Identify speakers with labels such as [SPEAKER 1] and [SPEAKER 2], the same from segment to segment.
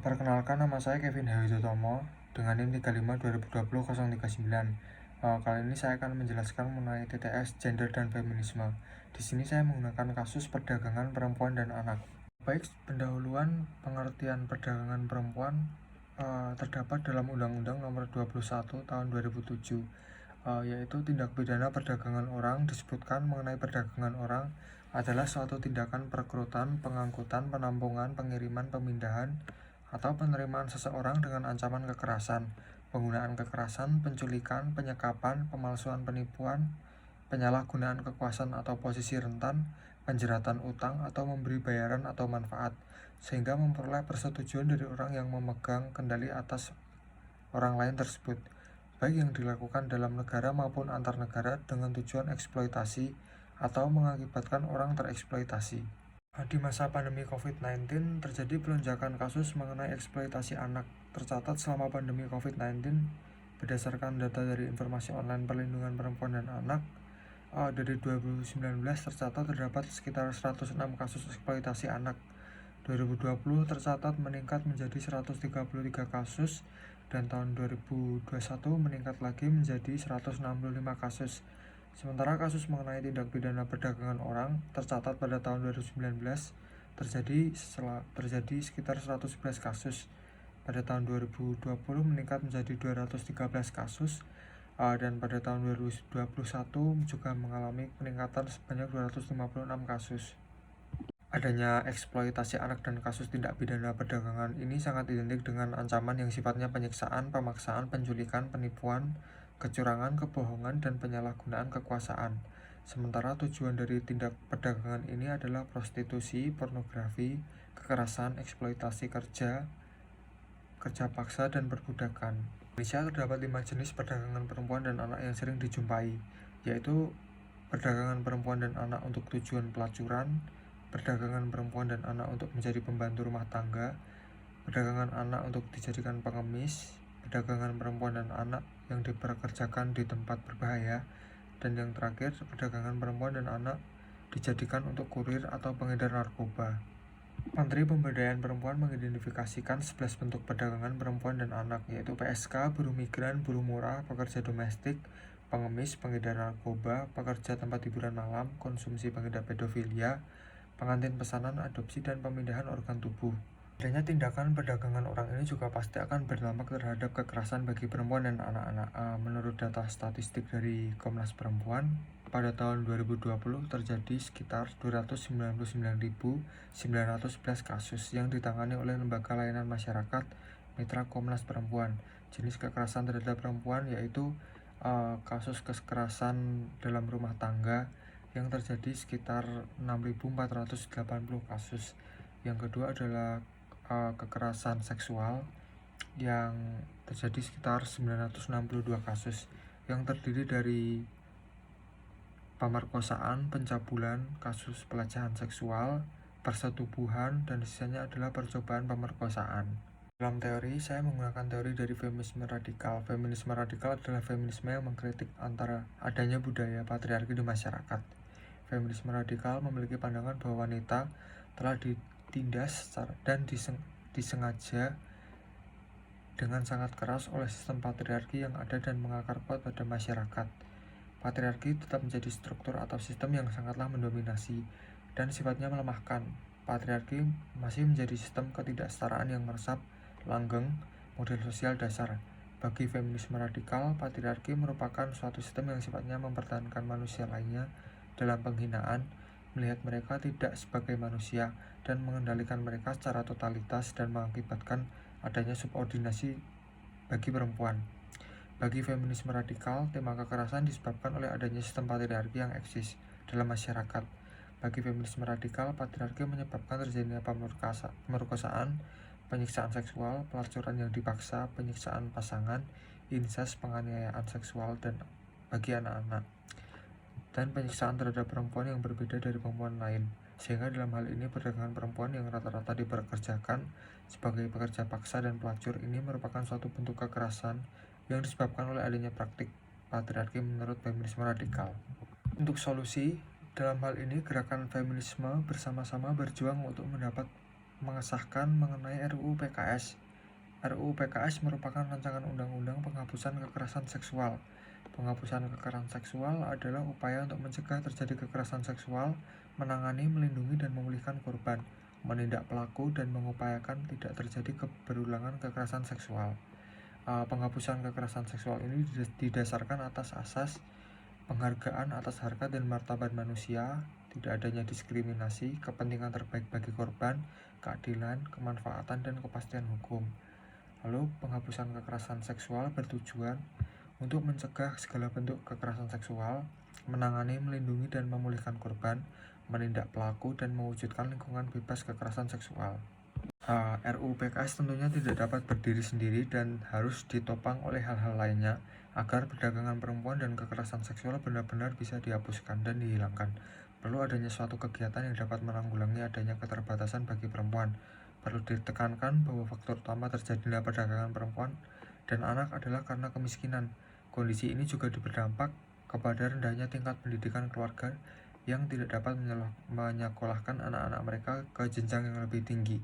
[SPEAKER 1] Perkenalkan, nama saya Kevin Hawijotomo dengan NIM 35 2020 039. Kali ini saya akan menjelaskan mengenai TTS, gender dan feminisme. Di sini saya menggunakan kasus perdagangan perempuan dan anak. Baik, pendahuluan pengertian perdagangan perempuan terdapat dalam Undang-Undang Nomor 21 Tahun 2007, yaitu tindak pidana perdagangan orang. Disebutkan mengenai perdagangan orang adalah suatu tindakan perekrutan, pengangkutan, penampungan, pengiriman, pemindahan, atau penerimaan seseorang dengan ancaman kekerasan, penggunaan kekerasan, penculikan, penyekapan, pemalsuan, penipuan, penyalahgunaan kekuasaan atau posisi rentan, penjeratan utang, atau memberi bayaran atau manfaat, sehingga memperoleh persetujuan dari orang yang memegang kendali atas orang lain tersebut, baik yang dilakukan dalam negara maupun antar negara dengan tujuan eksploitasi atau mengakibatkan orang tereksploitasi. Di masa pandemi COVID-19 terjadi pelonjakan kasus mengenai eksploitasi anak. Tercatat selama pandemi COVID-19 berdasarkan data dari Informasi Online Perlindungan Perempuan dan Anak, dari 2019 tercatat terdapat sekitar 106 kasus eksploitasi anak. 2020 tercatat meningkat menjadi 133 kasus dan tahun 2021 meningkat lagi menjadi 165 kasus. Sementara kasus mengenai tindak pidana perdagangan orang tercatat pada tahun 2019 terjadi sekitar 111 kasus. Pada tahun 2020 meningkat menjadi 213 kasus, dan pada tahun 2021 juga mengalami peningkatan sebanyak 256 kasus. Adanya eksploitasi anak dan kasus tindak pidana perdagangan ini sangat identik dengan ancaman yang sifatnya penyiksaan, pemaksaan, penculikan, penipuan, kecurangan, kebohongan, dan penyalahgunaan kekuasaan. Sementara tujuan dari tindak perdagangan ini adalah prostitusi, pornografi, kekerasan, eksploitasi kerja paksa, dan perbudakan. Di Indonesia terdapat 5 jenis perdagangan perempuan dan anak yang sering dijumpai, yaitu perdagangan perempuan dan anak untuk tujuan pelacuran, perdagangan perempuan dan anak untuk menjadi pembantu rumah tangga, perdagangan anak untuk dijadikan pengemis, perdagangan perempuan dan anak yang diperkerjakan di tempat berbahaya, dan yang terakhir, perdagangan perempuan dan anak dijadikan untuk kurir atau pengedar narkoba. Menteri Pemberdayaan Perempuan mengidentifikasikan 11 bentuk perdagangan perempuan dan anak, yaitu PSK, buruh migran, buruh murah, pekerja domestik, pengemis, pengedar narkoba, pekerja tempat hiburan malam, konsumsi pengedar pedofilia, pengantin pesanan, adopsi, dan pemindahan organ tubuh. Adanya tindakan perdagangan orang ini juga pasti akan berdampak terhadap kekerasan bagi perempuan dan anak-anak. Menurut data statistik dari Komnas Perempuan, pada tahun 2020 terjadi sekitar 299.911 kasus yang ditangani oleh Lembaga Layanan Masyarakat Mitra Komnas Perempuan. Jenis kekerasan terhadap perempuan yaitu kasus kekerasan dalam rumah tangga yang terjadi sekitar 6.480 kasus. Yang kedua adalah kekerasan seksual yang terjadi sekitar 962 kasus yang terdiri dari pemerkosaan, pencabulan, kasus pelecehan seksual, persetubuhan, dan sisanya adalah percobaan pemerkosaan. Dalam teori, saya menggunakan teori dari feminisme radikal. Feminisme radikal adalah feminisme yang mengkritik antara adanya budaya patriarki di masyarakat. Feminisme radikal memiliki pandangan bahwa wanita telah ditindas dan disengaja dengan sangat keras oleh sistem patriarki yang ada dan mengakar kuat pada masyarakat. Patriarki tetap menjadi struktur atau sistem yang sangatlah mendominasi dan sifatnya melemahkan. Patriarki masih menjadi sistem ketidaksetaraan yang meresap, langgeng, model sosial dasar. Bagi feminisme radikal, patriarki merupakan suatu sistem yang sifatnya mempertahankan manusia lainnya dalam penghinaan, melihat mereka tidak sebagai manusia, dan mengendalikan mereka secara totalitas dan mengakibatkan adanya subordinasi bagi perempuan. Bagi feminisme radikal, tema kekerasan disebabkan oleh adanya sistem patriarki yang eksis dalam masyarakat. Bagi feminisme radikal, patriarki menyebabkan terjadinya pemerkosaan, penyiksaan seksual, pelacuran yang dipaksa, penyiksaan pasangan, insest, penganiayaan seksual dan bagi anak-anak, dan penyiksaan terhadap perempuan yang berbeda dari perempuan lain. Sehingga dalam hal ini perdagangan perempuan yang rata-rata diperkerjakan sebagai pekerja paksa dan pelacur ini merupakan suatu bentuk kekerasan yang disebabkan oleh adanya praktik patriarki menurut feminisme radikal. Untuk solusi, dalam hal ini gerakan feminisme bersama-sama berjuang untuk mendapat mengesahkan mengenai RUU PKS. RUU PKS merupakan rancangan undang-undang penghapusan kekerasan seksual. Penghapusan kekerasan seksual adalah upaya untuk mencegah terjadi kekerasan seksual, menangani, melindungi, dan memulihkan korban, menindak pelaku, dan mengupayakan tidak terjadi berulangan kekerasan seksual. Penghapusan kekerasan seksual ini didasarkan atas asas penghargaan atas harkat dan martabat manusia, tidak adanya diskriminasi, kepentingan terbaik bagi korban, keadilan, kemanfaatan, dan kepastian hukum. Lalu, penghapusan kekerasan seksual bertujuan untuk mencegah segala bentuk kekerasan seksual, menangani, melindungi, dan memulihkan korban, menindak pelaku, dan mewujudkan lingkungan bebas kekerasan seksual. RUU PKS tentunya tidak dapat berdiri sendiri dan harus ditopang oleh hal-hal lainnya agar perdagangan perempuan dan kekerasan seksual benar-benar bisa dihapuskan dan dihilangkan. Perlu adanya suatu kegiatan yang dapat menanggulangi adanya keterbatasan bagi perempuan. Perlu ditekankan bahwa faktor utama terjadinya perdagangan perempuan dan anak adalah karena kemiskinan. Kondisi ini juga berdampak kepada rendahnya tingkat pendidikan keluarga yang tidak dapat menyekolahkan anak-anak mereka ke jenjang yang lebih tinggi,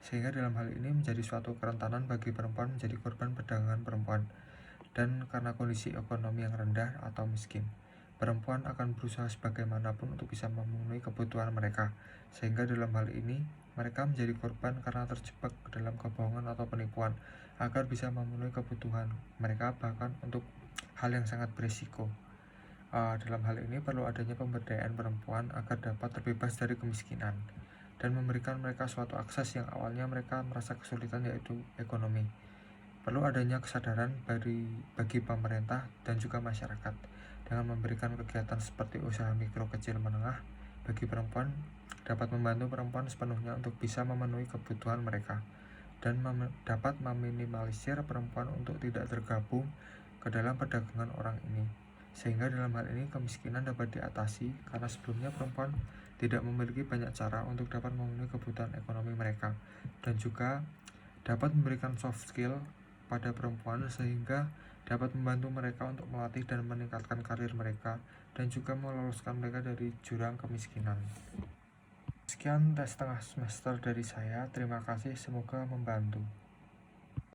[SPEAKER 1] sehingga dalam hal ini menjadi suatu kerentanan bagi perempuan menjadi korban perdagangan perempuan. Dan karena kondisi ekonomi yang rendah atau miskin, perempuan akan berusaha sebagaimanapun untuk bisa memenuhi kebutuhan mereka, sehingga dalam hal ini mereka menjadi korban karena terjebak ke dalam kebohongan atau penipuan agar bisa memenuhi kebutuhan mereka, bahkan untuk hal yang sangat berisiko. Dalam hal ini perlu adanya pemberdayaan perempuan agar dapat terbebas dari kemiskinan dan memberikan mereka suatu akses yang awalnya mereka merasa kesulitan, yaitu ekonomi. Perlu adanya kesadaran bagi pemerintah dan juga masyarakat dengan memberikan kegiatan seperti usaha mikro kecil menengah bagi perempuan dapat membantu perempuan sepenuhnya untuk bisa memenuhi kebutuhan mereka dan dapat meminimalisir perempuan untuk tidak tergabung ke dalam perdagangan orang ini, sehingga dalam hal ini kemiskinan dapat diatasi karena sebelumnya perempuan tidak memiliki banyak cara untuk dapat memenuhi kebutuhan ekonomi mereka, dan juga dapat memberikan soft skill pada perempuan sehingga dapat membantu mereka untuk melatih dan meningkatkan karir mereka dan juga meloloskan mereka dari jurang kemiskinan. Sekian tes setengah semester dari saya. Terima kasih, semoga membantu.